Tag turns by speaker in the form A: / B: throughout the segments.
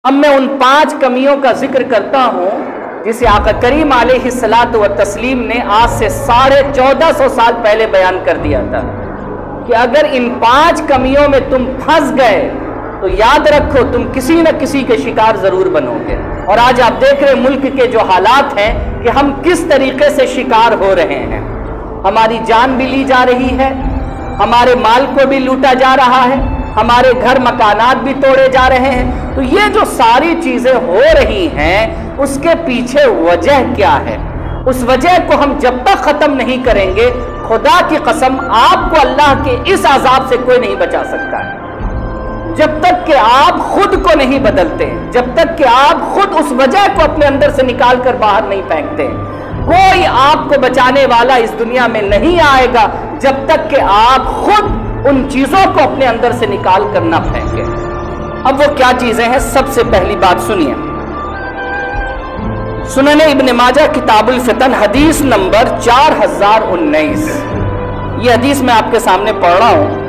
A: اب میں ان 5 کمیوں کا ذکر کرتا ہوں جسے آقا کریم علیہ الصلاۃ والتسلیم نے آج سے 1450 سال پہلے بیان کر دیا تھا کہ اگر ان 5 کمیوں میں تم پھنس گئے تو یاد رکھو تم کسی نہ کسی کے شکار ضرور بنو گے۔ اور آج آپ دیکھ رہے ملک کے جو حالات ہیں کہ ہم کس طریقے سے شکار ہو رہے ہیں، ہماری جان بھی لی جا رہی ہے، ہمارے مال کو بھی لوٹا جا رہا ہے، ہمارے گھر مکانات بھی توڑے جا رہے ہیں۔ تو یہ جو ساری چیزیں ہو رہی ہیں اس کے پیچھے وجہ کیا ہے؟ اس وجہ کو ہم جب تک ختم نہیں کریں گے، خدا کی قسم آپ کو اللہ کے اس عذاب سے کوئی نہیں بچا سکتا ہے، جب تک کہ آپ خود کو نہیں بدلتے، جب تک کہ آپ خود اس وجہ کو اپنے اندر سے نکال کر باہر نہیں پھینکتے۔ کوئی آپ کو بچانے والا اس دنیا میں نہیں آئے گا جب تک کہ آپ خود ان چیزوں کو اپنے اندر سے نکال کر نہ پھینکیں۔ اب وہ کیا چیزیں ہیں؟ سب سے پہلی بات سنیے، سنن ابن ماجہ کتاب الفتن حدیث نمبر 4019، یہ حدیث میں آپ کے سامنے پڑھ رہا ہوں۔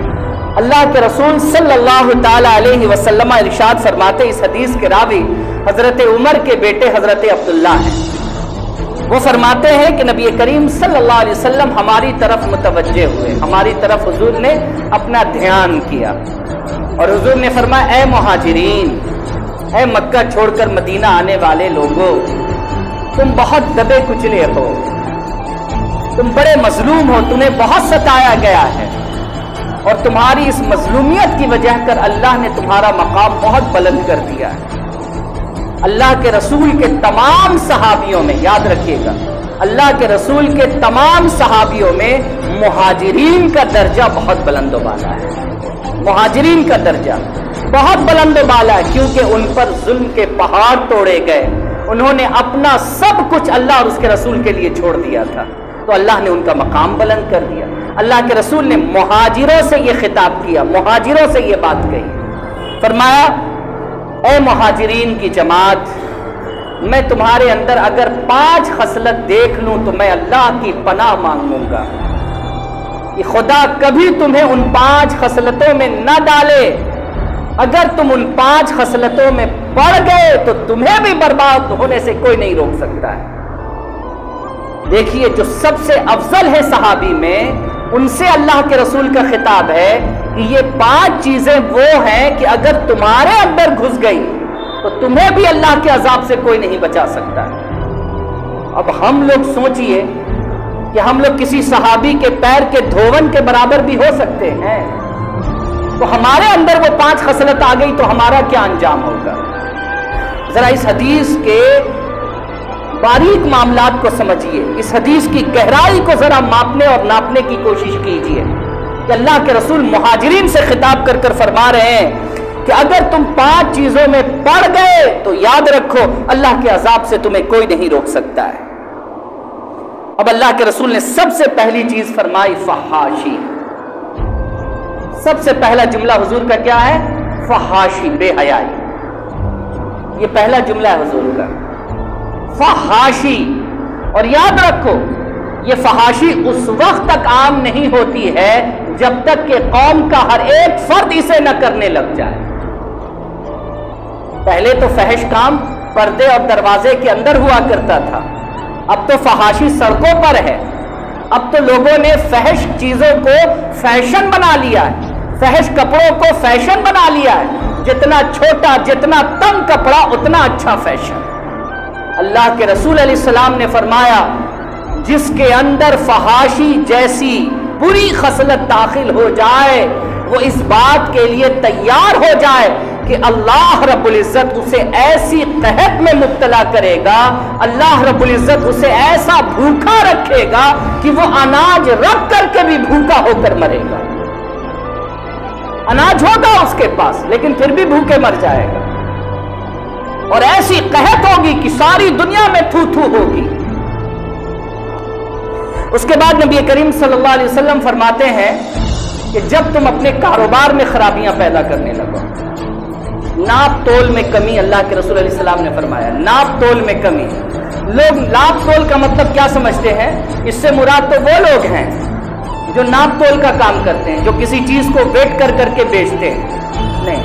A: اللہ کے رسول صلی اللہ تعالی علیہ وسلم ارشاد فرماتے، اس حدیث کے راوی حضرت عمر کے بیٹے حضرت عبداللہ ہیں، وہ فرماتے ہیں کہ نبی کریم صلی اللہ علیہ وسلم ہماری طرف متوجہ ہوئے، ہماری طرف حضور نے اپنا دھیان کیا اور حضور نے فرمایا، اے مہاجرین، اے مکہ چھوڑ کر مدینہ آنے والے لوگوں، تم بہت دبے کچلے ہو، تم بڑے مظلوم ہو، تمہیں بہت ستایا گیا ہے، اور تمہاری اس مظلومیت کی وجہ کر اللہ نے تمہارا مقام بہت بلند کر دیا ہے۔ اللہ کے رسول کے تمام صحابیوں میں، یاد رکھیے گا، اللہ کے رسول کے تمام صحابیوں میں مہاجرین کا درجہ بہت بلند و بالا ہے، مہاجرین کا درجہ بہت بلند و بالا ہے، کیونکہ ان پر ظلم کے پہاڑ توڑے گئے، انہوں نے اپنا سب کچھ اللہ اور اس کے رسول کے لیے چھوڑ دیا تھا، تو اللہ نے ان کا مقام بلند کر دیا۔ اللہ کے رسول نے مہاجروں سے یہ خطاب کیا، مہاجروں سے یہ بات کہی، فرمایا، اے مہاجرین کی جماعت، میں تمہارے اندر اگر 5 خصلت دیکھ لوں تو میں اللہ کی پناہ مانگوں گا کہ خدا کبھی تمہیں ان 5 خصلتوں میں نہ ڈالے۔ اگر تم ان 5 خصلتوں میں پڑ گئے تو تمہیں بھی برباد ہونے سے کوئی نہیں روک سکتا ہے۔ دیکھیے، جو سب سے افضل ہے صحابی میں، ان سے اللہ کے رسول کا خطاب ہے کہ یہ 5 چیزیں وہ ہیں کہ اگر تمہارے اندر گھس گئی تو تمہیں بھی اللہ کے عذاب سے کوئی نہیں بچا سکتا۔ اب ہم لوگ سوچئے کہ ہم لوگ کسی صحابی کے پیر کے دھون کے برابر بھی ہو سکتے ہیں، تو ہمارے اندر وہ 5 خصلت آ گئی تو ہمارا کیا انجام ہوگا؟ ذرا اس حدیث کے باریک معاملات کو سمجھیے، اس حدیث کی گہرائی کو ذرا ماپنے اور ناپنے کی کوشش کیجیے کہ اللہ کے رسول مہاجرین سے خطاب کر کر فرما رہے ہیں کہ اگر تم 5 چیزوں میں پڑ گئے تو یاد رکھو اللہ کے عذاب سے تمہیں کوئی نہیں روک سکتا ہے۔ اب اللہ کے رسول نے سب سے پہلی چیز فرمائی فحاشی۔ سب سے پہلا جملہ حضور کا کیا ہے؟ فحاشی، بے حیائی۔ یہ پہلا جملہ ہے حضور کا، فحاشی۔ اور یاد رکھو، یہ فحاشی اس وقت تک عام نہیں ہوتی ہے جب تک کہ قوم کا ہر ایک فرد اسے نہ کرنے لگ جائے۔ پہلے تو فحش کام پردے اور دروازے کے اندر ہوا کرتا تھا، اب تو فحاشی سڑکوں پر ہے۔ اب تو لوگوں نے فحش چیزوں کو فیشن بنا لیا ہے، فحش کپڑوں کو فیشن بنا لیا ہے، جتنا چھوٹا جتنا تنگ کپڑا اتنا اچھا فیشن۔ اللہ کے رسول علیہ السلام نے فرمایا، جس کے اندر فحاشی جیسی بری خصلت داخل ہو جائے وہ اس بات کے لیے تیار ہو جائے کہ اللہ رب العزت اسے ایسی قحط میں مبتلا کرے گا، اللہ رب العزت اسے ایسا بھوکا رکھے گا کہ وہ اناج رکھ کر کے بھی بھوکا ہو کر مرے گا۔ اناج ہوگا اس کے پاس لیکن پھر بھی بھوکے مر جائے گا، اور ایسی قحط ہوگی کہ ساری دنیا میں تھو تھو ہوگی۔ اس کے بعد نبی کریم صلی اللہ علیہ وسلم فرماتے ہیں کہ جب تم اپنے کاروبار میں خرابیاں پیدا کرنے لگو، ناپ تول میں کمی، اللہ کے رسول علیہ السلام نے فرمایا ناپ تول میں کمی۔ لوگ ناپ تول کا مطلب کیا سمجھتے ہیں؟ اس سے مراد تو وہ لوگ ہیں جو ناپ تول کا کام کرتے ہیں، جو کسی چیز کو ویٹ کر کر کے بیچتے ہیں۔ نہیں،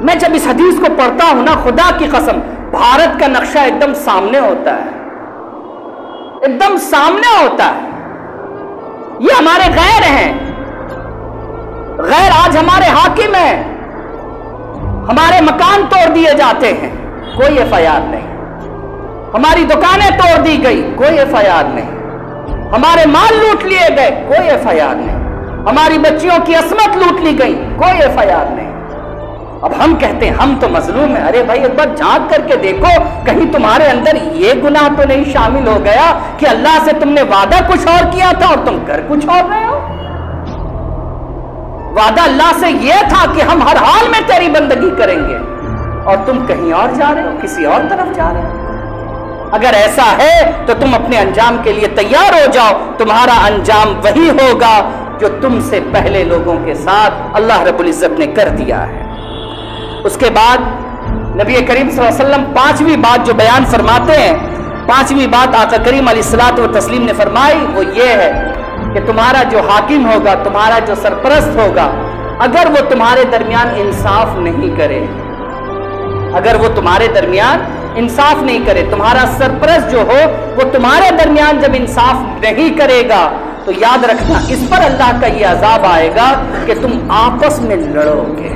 A: میں جب اس حدیث کو پڑھتا ہوں نا، خدا کی قسم بھارت کا نقشہ ایک دم سامنے ہوتا ہے، ایک دم سامنے ہوتا ہے۔ یہ ہمارے غیر ہیں، غیر آج ہمارے حاکم ہیں، ہمارے مکان توڑ دیے جاتے ہیں، کوئی ایف آئی آر نہیں، ہماری دکانیں توڑ دی گئی، کوئی ایف آئی آر نہیں، ہمارے مال لوٹ لیے گئے، کوئی ایف آئی آر نہیں، ہماری بچیوں کی عصمت لوٹ لی گئی، کوئی ایف آئی آر نہیں۔ اب ہم کہتے ہیں ہم تو مظلوم ہیں۔ ارے بھائی ایک بار جھانک کر کے دیکھو، کہیں تمہارے اندر یہ گناہ تو نہیں شامل ہو گیا کہ اللہ سے تم نے وعدہ کچھ اور کیا تھا اور تم کر کچھ اور رہے ہو؟ وعدہ اللہ سے یہ تھا کہ ہم ہر حال میں تیری بندگی کریں گے، اور تم کہیں اور جا رہے ہو، کسی اور طرف جا رہے ہو۔ اگر ایسا ہے تو تم اپنے انجام کے لیے تیار ہو جاؤ، تمہارا انجام وہی ہوگا جو تم سے پہلے لوگوں کے ساتھ اللہ رب العزت نے کر دیا ہے۔ اس کے بعد نبی کریم صلی اللہ علیہ وسلم پانچویں بات جو بیان فرماتے ہیں، پانچویں بات آقا کریم علیہ الصلوۃ والتسلیم نے فرمائی، وہ یہ ہے کہ تمہارا جو حاکم ہوگا، تمہارا جو سرپرست ہوگا، اگر وہ تمہارے درمیان انصاف نہیں کرے، اگر وہ تمہارے درمیان انصاف نہیں کرے، تمہارا سرپرست جو ہو وہ تمہارے درمیان جب انصاف نہیں کرے گا، تو یاد رکھنا اس پر اللہ کا یہ عذاب آئے گا کہ تم آپس میں لڑو گے۔